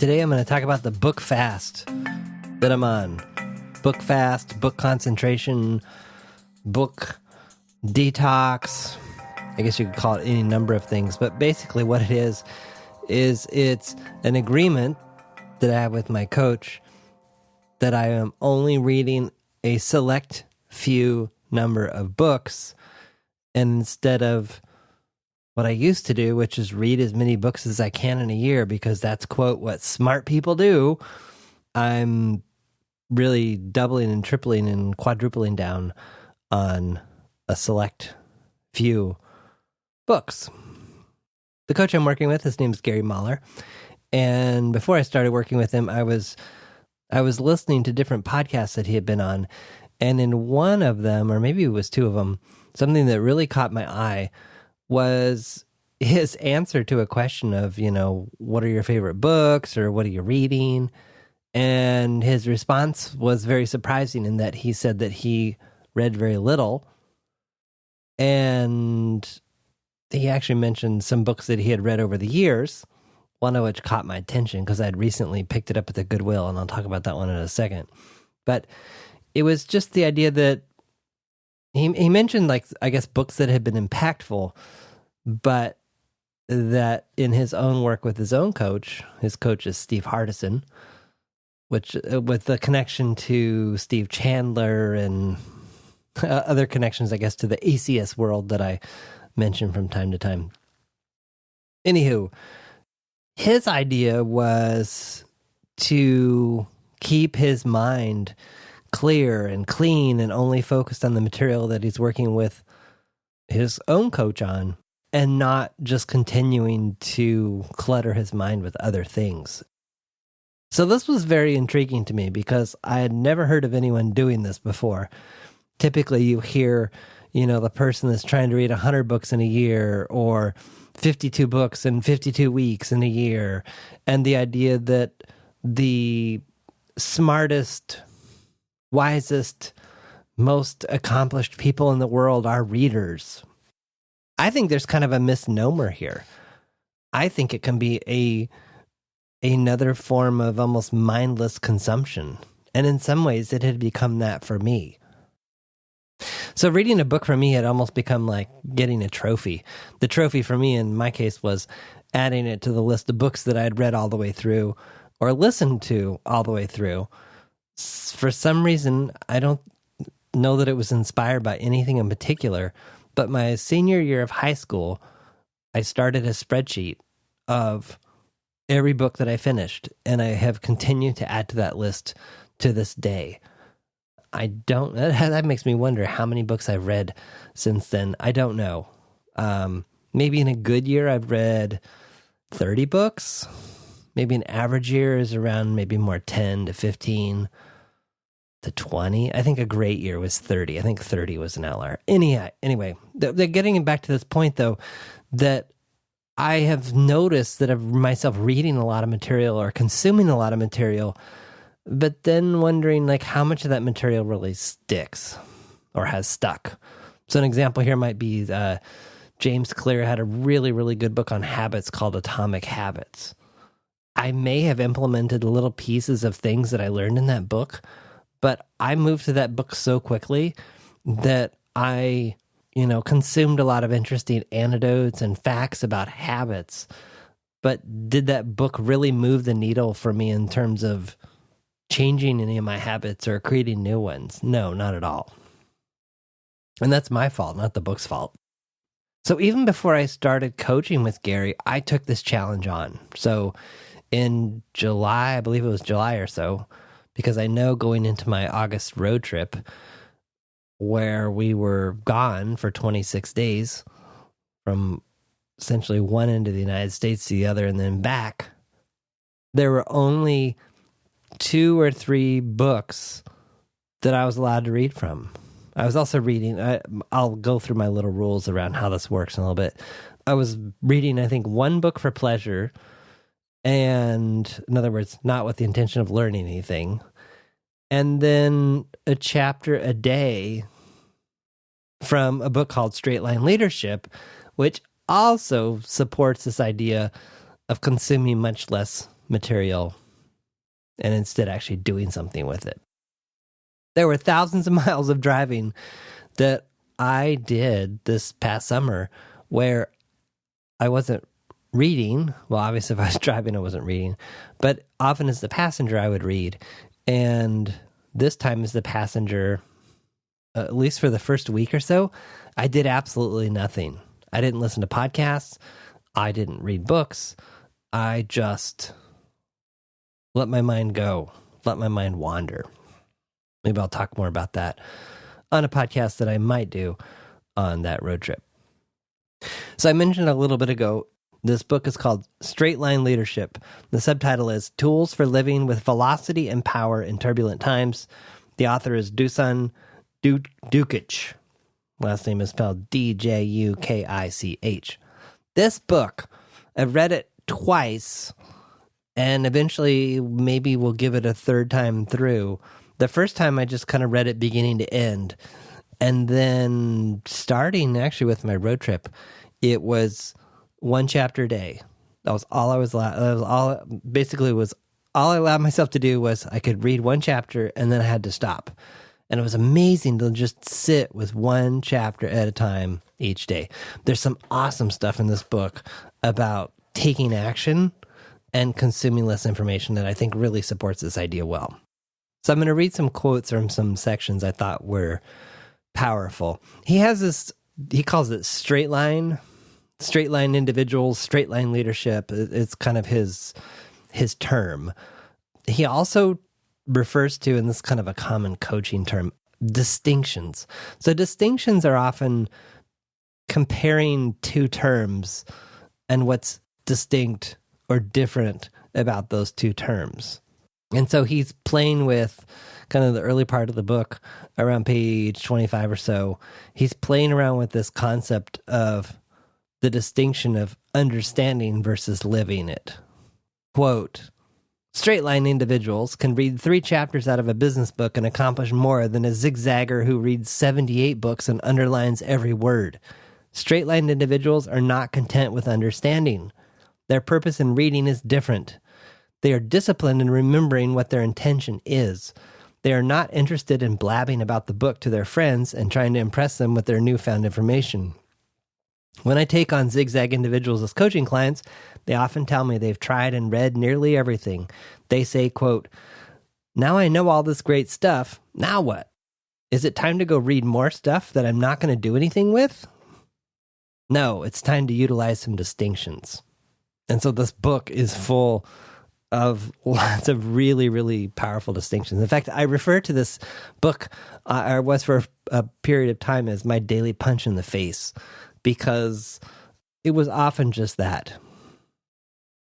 Today I'm going to talk about the book fast that I'm on. Book fast, book concentration, book detox. I guess you could call it any number of things, but basically what it is it's an agreement that I have with my coach that I am only reading a select few number of books, and instead of what I used to do, which is read as many books as I can in a year, because that's, quote, what smart people do, I'm really doubling and tripling and quadrupling down on a select few books. The coach I'm working with, his name is Gary Mahler, and before I started working with him, I was listening to different podcasts that he had been on, and in one of them, or maybe it was two of them, something that really caught my eye was his answer to a question of, what are your favorite books or what are you reading? And his response was very surprising in that he said that he read very little. And he actually mentioned some books that he had read over the years, one of which caught my attention because I had recently picked it up at the Goodwill, and I'll talk about that one in a second. But it was just the idea that he mentioned, books that had been impactful, but that in his own work with his own coach, his coach is Steve Hardison, which with the connection to Steve Chandler and other connections, I guess, to the ACS world that I mention from time to time. Anywho, his idea was to keep his mind clear and clean and only focused on the material that he's working with his own coach on, and not just continuing to clutter his mind with other things. So this was very intriguing to me because I had never heard of anyone doing this before. Typically you hear, the person that's trying to read 100 books in a year, or 52 books in 52 weeks in a year, and the idea that the smartest, wisest, most accomplished people in the world are readers. I think there's kind of a misnomer here. I think it can be another form of almost mindless consumption. And in some ways, it had become that for me. So reading a book for me had almost become like getting a trophy. The trophy for me, in my case, was adding it to the list of books that I had read all the way through or listened to all the way through. For some reason, I don't know that it was inspired by anything in particular, but my senior year of high school, I started a spreadsheet of every book that I finished, and I have continued to add to that list to this day. That makes me wonder how many books I've read since then. I don't know. Maybe in a good year, I've read 30 books. Maybe an average year is around maybe more 10 to 15 to 20. I think a great year was 30. I think 30 was an outlier. Anyway, they're getting back to this point, though, that I have noticed that of myself reading a lot of material or consuming a lot of material, but then wondering how much of that material really sticks or has stuck. So an example here might be James Clear had a really, really good book on habits called Atomic Habits. I may have implemented little pieces of things that I learned in that book, but I moved to that book so quickly that I, consumed a lot of interesting anecdotes and facts about habits. But did that book really move the needle for me in terms of changing any of my habits or creating new ones? No, not at all. And that's my fault, not the book's fault. So even before I started coaching with Gary, I took this challenge on. So in July, I believe it was July or so, because I know going into my August road trip where we were gone for 26 days from essentially one end of the United States to the other and then back, there were only 2 or 3 books that I was allowed to read from. I was also reading, I'll go through my little rules around how this works in a little bit. I was reading, I think, 1 book for pleasure, and in other words, not with the intention of learning anything, and then a chapter a day from a book called Straight Line Leadership, which also supports this idea of consuming much less material and instead actually doing something with it. There were thousands of miles of driving that I did this past summer where I wasn't reading. Well, obviously, if I was driving, I wasn't reading. But often as the passenger, I would read. And this time as the passenger, at least for the first week or so, I did absolutely nothing. I didn't listen to podcasts. I didn't read books. I just let my mind go, let my mind wander. Maybe I'll talk more about that on a podcast that I might do on that road trip. So I mentioned a little bit ago, this book is called Straight Line Leadership. The subtitle is Tools for Living with Velocity and Power in Turbulent Times. The author is Dusan Dukic. Last name is spelled Djukich. This book, I've read it twice, and eventually maybe we'll give it a third time through. The first time I just kind of read it beginning to end. And then starting actually with my road trip, it was one chapter a day. That was all I was all I allowed myself to do was I could read one chapter and then I had to stop. And it was amazing to just sit with one chapter at a time each day. There's some awesome stuff in this book about taking action and consuming less information that I think really supports this idea well. So I'm going to read some quotes from some sections I thought were powerful. He has this, he calls it straight line individuals, straight line leadership. It's kind of his term. He also refers to, and this is kind of a common coaching term, distinctions. So distinctions are often comparing two terms and what's distinct or different about those two terms. And so he's playing with kind of the early part of the book, around page 25 or so. He's playing around with this concept of the distinction of understanding versus living it. Quote, straight line individuals can read 3 chapters out of a business book and accomplish more than a zigzagger who reads 78 books and underlines every word. Straight line individuals are not content with understanding. Their purpose in reading is different. They are disciplined in remembering what their intention is. They are not interested in blabbing about the book to their friends and trying to impress them with their newfound information. When I take on zigzag individuals as coaching clients, they often tell me they've tried and read nearly everything. They say, quote, now I know all this great stuff. Now what? Is it time to go read more stuff that I'm not going to do anything with? No, it's time to utilize some distinctions. And so this book is full of lots of really, really powerful distinctions. In fact, I refer to this book, or was for a period of time, as my daily punch in the face, because it was often just that.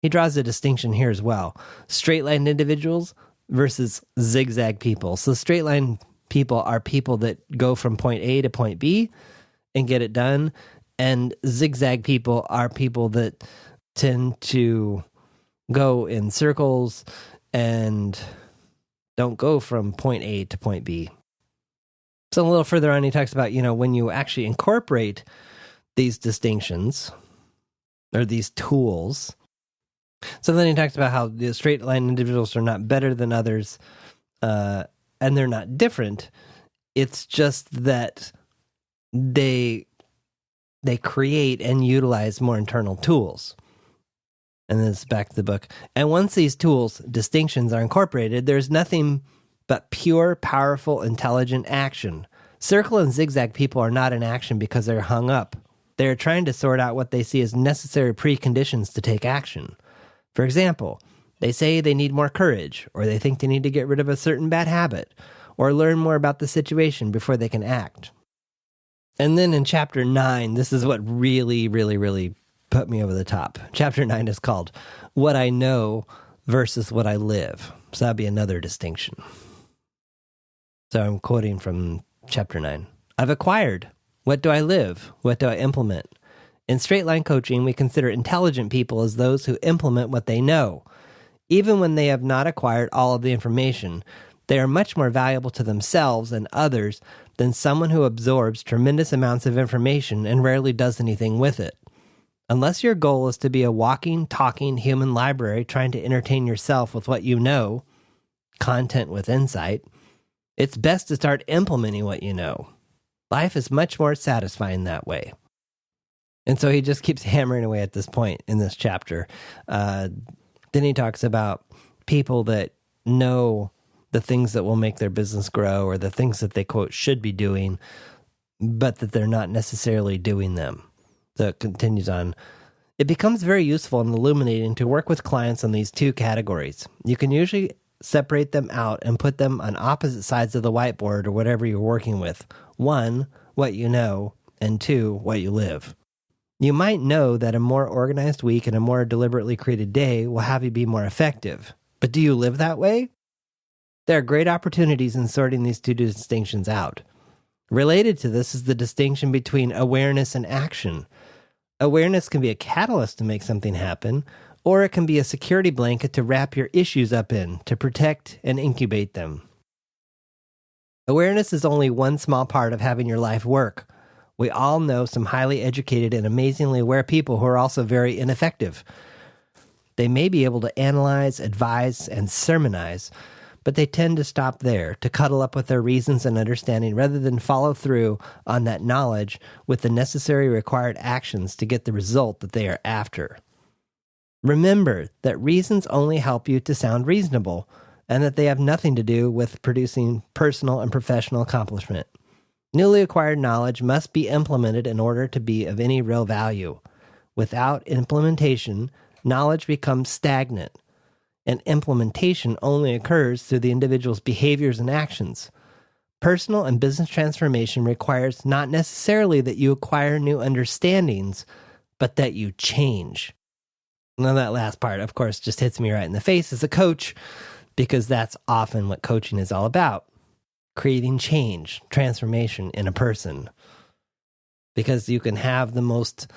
He draws a distinction here as well. Straight line individuals versus zigzag people. So straight line people are people that go from point A to point B and get it done. And zigzag people are people that tend to go in circles and don't go from point A to point B. So a little further on, he talks about, when you actually incorporate these distinctions or these tools. So then he talks about how the straight line individuals are not better than others, and they're not different. It's just that they create and utilize more internal tools. And then it's back to the book. And once these tools, distinctions, are incorporated, there's nothing but pure, powerful, intelligent action. Circle and zigzag people are not in action because they're hung up. They are trying to sort out what they see as necessary preconditions to take action. For example, they say they need more courage, or they think they need to get rid of a certain bad habit, or learn more about the situation before they can act. And then in chapter 9, this is what really, really, really put me over the top. Chapter 9 is called What I Know versus What I Live. So that'd be another distinction. So I'm quoting from chapter 9. I've acquired. What do I live? What do I implement? In straight line coaching, we consider intelligent people as those who implement what they know. Even when they have not acquired all of the information, they are much more valuable to themselves and others than someone who absorbs tremendous amounts of information and rarely does anything with it. Unless your goal is to be a walking, talking human library trying to entertain yourself with what you know, content with insight, it's best to start implementing what you know. Life is much more satisfying that way. And so he just keeps hammering away at this point in this chapter. Then he talks about people that know the things that will make their business grow or the things that they, quote, should be doing, but that they're not necessarily doing them. So it continues on. It becomes very useful and illuminating to work with clients on these two categories. You can usually separate them out and put them on opposite sides of the whiteboard or whatever you're working with. 1, what you know, and 2, what you live. You might know that a more organized week and a more deliberately created day will have you be more effective. But do you live that way? There are great opportunities in sorting these two distinctions out. Related to this is the distinction between awareness and action. Awareness can be a catalyst to make something happen, or it can be a security blanket to wrap your issues up in, to protect and incubate them. Awareness is only one small part of having your life work. We all know some highly educated and amazingly aware people who are also very ineffective. They may be able to analyze, advise, and sermonize, but they tend to stop there, to cuddle up with their reasons and understanding rather than follow through on that knowledge with the necessary required actions to get the result that they are after. Remember that reasons only help you to sound reasonable, and that they have nothing to do with producing personal and professional accomplishment. Newly acquired knowledge must be implemented in order to be of any real value. Without implementation, knowledge becomes stagnant, and implementation only occurs through the individual's behaviors and actions. Personal and business transformation requires not necessarily that you acquire new understandings, but that you change. Now, that last part, of course, just hits me right in the face as a coach, because that's often what coaching is all about. Creating change, transformation in a person. Because you can have the most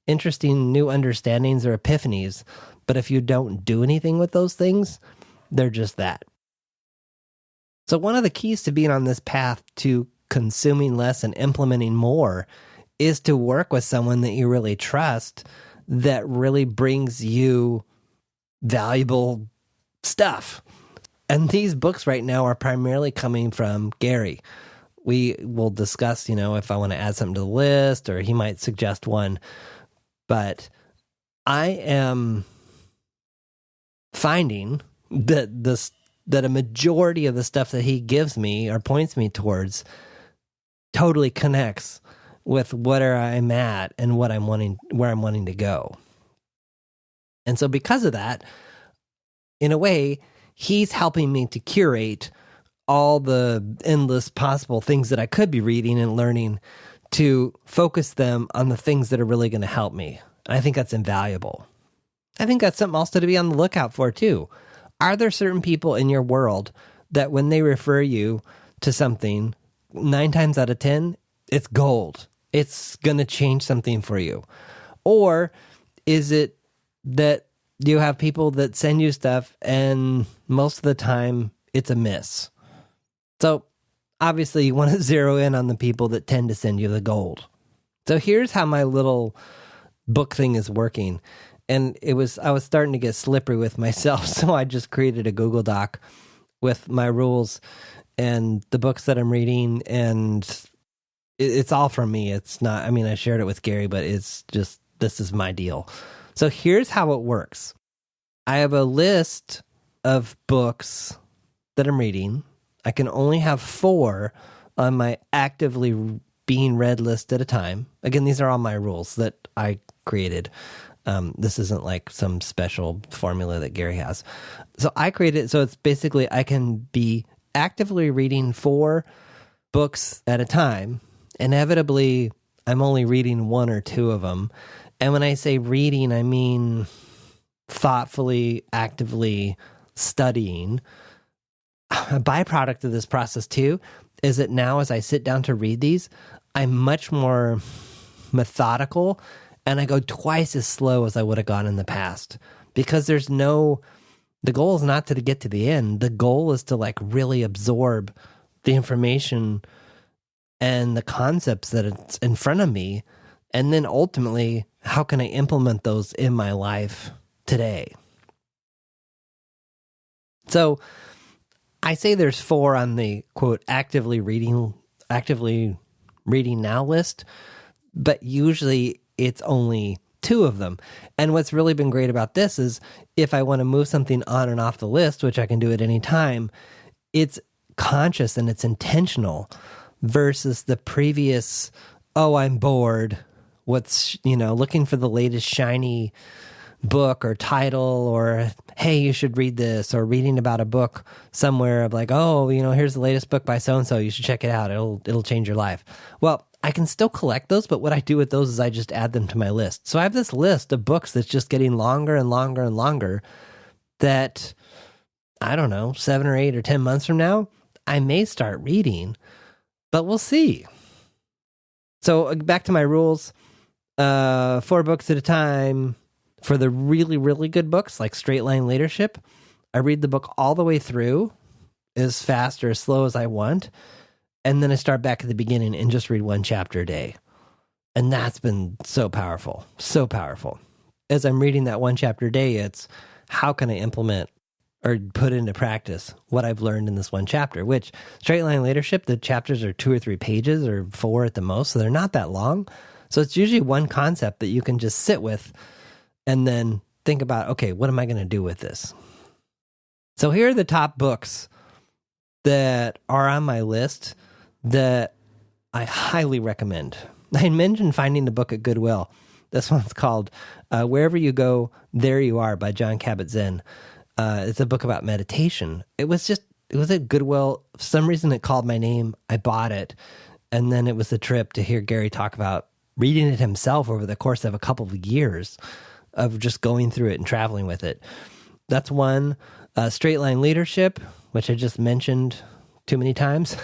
interesting new understandings or epiphanies, but if you don't do anything with those things, they're just that. So one of the keys to being on this path to consuming less and implementing more is to work with someone that you really trust that really brings you valuable stuff. And these books right now are primarily coming from Gary. We will discuss, if I want to add something to the list, or he might suggest one. But I am finding that a majority of the stuff that he gives me or points me towards totally connects with where I'm at and where I'm wanting to go. And so because of that, in a way, he's helping me to curate all the endless possible things that I could be reading and learning to focus them on the things that are really going to help me. I think that's invaluable. I think that's something also to be on the lookout for too. Are there certain people in your world that when they refer you to something, 9 times out of 10, it's gold. It's going to change something for you. Or is it that you have people that send you stuff and most of the time it's a miss? So obviously you want to zero in on the people that tend to send you the gold. So here's how my little book thing is working. And I was starting to get slippery with myself, so I just created a Google Doc with my rules and the books that I'm reading, and it's all from me. It's not, I shared it with Gary, but it's just, this is my deal. So here's how it works. I have a list of books that I'm reading. I can only have 4 on my actively being read list at a time. Again, these are all my rules that I created. This isn't like some special formula that Gary has. So I created, so it's basically I can be actively reading 4 books at a time. Inevitably, I'm only reading 1 or 2 of them. And when I say reading, I mean thoughtfully, actively studying. A byproduct of this process too is that now as I sit down to read these, I'm much more methodical and I go twice as slow as I would have gone in the past, because the goal is not to get to the end. The goal is to really absorb the information and the concepts that it's in front of me, and then ultimately how can I implement those in my life today? So I say there's 4 on the quote actively reading now list, but usually it's only 2 of them. And what's really been great about this is if I want to move something on and off the list, which I can do at any time, it's conscious and it's intentional versus the previous, oh, I'm bored. Looking for the latest shiny book or title, or hey, you should read this, or reading about a book somewhere of like, oh, here's the latest book by so-and-so, you should check it out. It'll change your life. Well, I can still collect those, but what I do with those is I just add them to my list. So I have this list of books that's just getting longer and longer and longer that, I don't know, 7 or 8 or 10 months from now, I may start reading, but we'll see. So back to my rules, 4 books at a time. For the really, really good books like Straight Line Leadership, I read the book all the way through as fast or as slow as I want. And then I start back at the beginning and just read 1 chapter a day. And that's been so powerful, so powerful. As I'm reading that 1 chapter a day, it's how can I implement or put into practice what I've learned in this 1 chapter, which Straight Line Leadership, the chapters are 2 or 3 pages or 4 at the most. So they're not that long. So it's usually one concept that you can just sit with and then think about, okay, what am I going to do with this? So here are the top books that are on my list that I highly recommend. I mentioned finding the book at Goodwill. This one's called Wherever You Go, There You Are by Jon Kabat-Zinn. It's a book about meditation. It was at Goodwill. For some reason it called my name. I bought it. And then it was a trip to hear Gary talk about reading it himself over the course of a couple of years of just going through it and traveling with it. That's one. Straight Line Leadership, which I just mentioned too many times.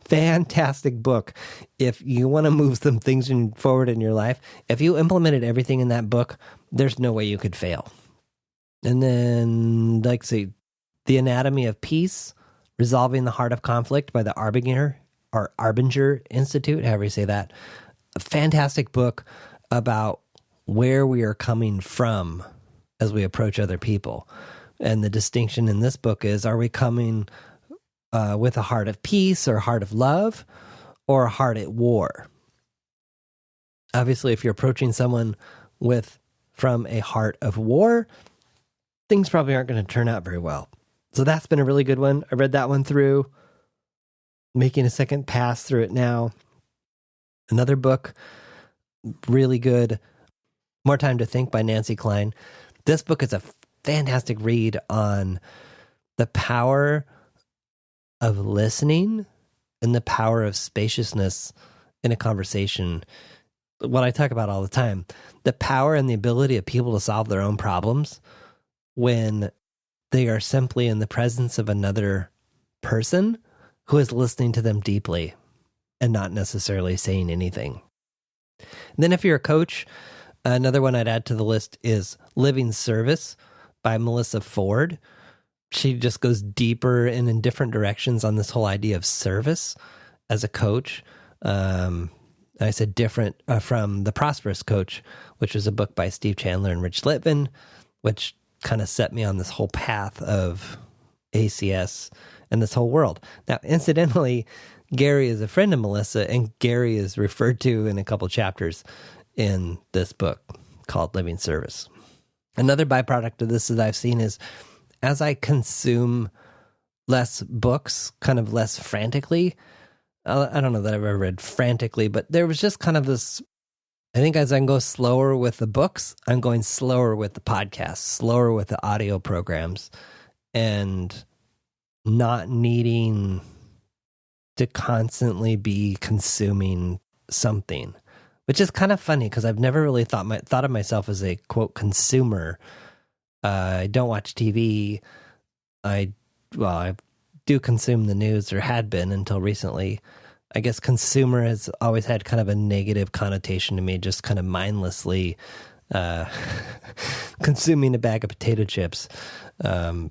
Fantastic book. If you want to move some things forward in your life, if you implemented everything in that book, there's no way you could fail. And then, The Anatomy of Peace, Resolving the Heart of Conflict by the Arbinger Institute, however you say that. A fantastic book about where we are coming from as we approach other people. And the distinction in this book is, are we coming with a heart of peace or a heart of love or a heart at war? Obviously, if you're approaching someone from a heart of war, things probably aren't going to turn out very well. So that's been a really good one. I read that one through, making a second pass through it now. Another book, really good, More Time to Think by Nancy Kline. This book is a fantastic read on the power of listening and the power of spaciousness in a conversation. What I talk about all the time, the power and the ability of people to solve their own problems when they are simply in the presence of another person who is listening to them deeply and not necessarily saying anything. And then if you're a coach, another one I'd add to the list is Living Service by Melissa Ford. She just goes deeper and in different directions on this whole idea of service as a coach. I said different from The Prosperous Coach, which is a book by Steve Chandler and Rich Litvin, which kind of set me on this whole path of ACS and this whole world. Now, incidentally, Gary is a friend of Melissa, and Gary is referred to in a couple chapters in this book called Living Service. Another byproduct of this that I've seen is as I consume less books, kind of less frantically, I don't know that I've ever read frantically, but there was just kind of this, I think as I can go slower with the books, I'm going slower with the podcasts, slower with the audio programs, and not needing to constantly be consuming something, which is kind of funny because I've never really thought of myself as a, quote, consumer. I don't watch TV. I do consume the news, or had been until recently. I guess consumer has always had kind of a negative connotation to me, just kind of mindlessly consuming a bag of potato chips, and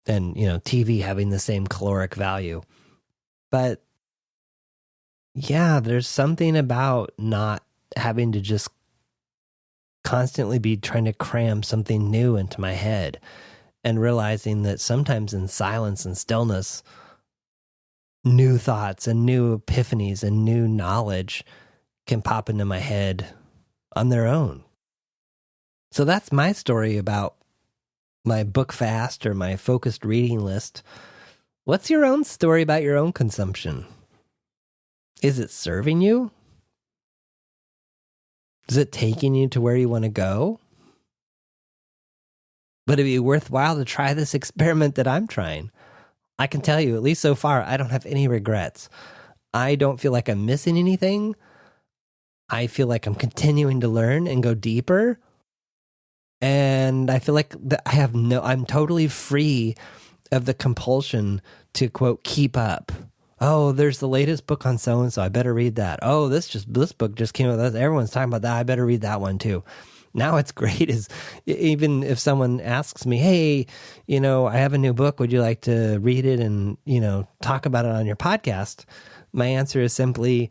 TV having the same caloric value. But yeah, there's something about not having to just constantly be trying to cram something new into my head, and realizing that sometimes in silence and stillness, new thoughts and new epiphanies and new knowledge can pop into my head on their own. So that's my story about my book fast or my focused reading list. What's your own story about your own consumption? Is it serving you? Is it taking you to where you want to go? But it'd be worthwhile to try this experiment that I'm trying. I can tell you, at least so far, I don't have any regrets. I don't feel like I'm missing anything. I feel like I'm continuing to learn and go deeper. And I feel like I'm totally free of the compulsion to, quote, keep up. Oh, there's the latest book on so-and-so. I better read that. Oh, this book just came out. Everyone's talking about that. I better read that one too. Now it's great is even if someone asks me, hey, I have a new book. Would you like to read it and, talk about it on your podcast? My answer is simply,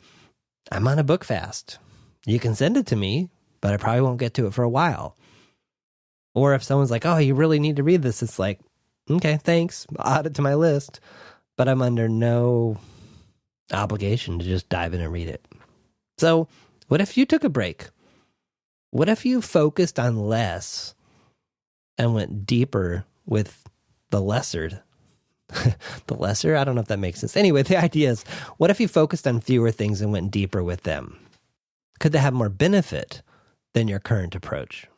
I'm on a book fast. You can send it to me, but I probably won't get to it for a while. Or if someone's like, oh, you really need to read this, it's like, okay, thanks. I'll add it to my list. But I'm under no obligation to just dive in and read it. So what if you took a break? What if you focused on less and went deeper with the lesser? The lesser? I don't know if that makes sense. Anyway, the idea is, what if you focused on fewer things and went deeper with them? Could they have more benefit than your current approach?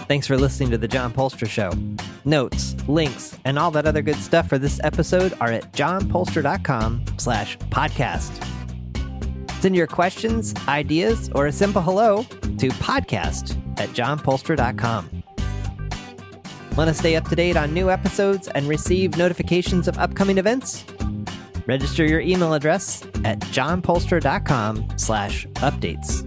Thanks for listening to The John Poelstra Show. Notes, links, and all that other good stuff for this episode are at johnpoelstra.com/podcast. Send your questions, ideas, or a simple hello to podcast@johnpoelstra.com. Want to stay up to date on new episodes and receive notifications of upcoming events? Register your email address at johnpoelstra.com/updates.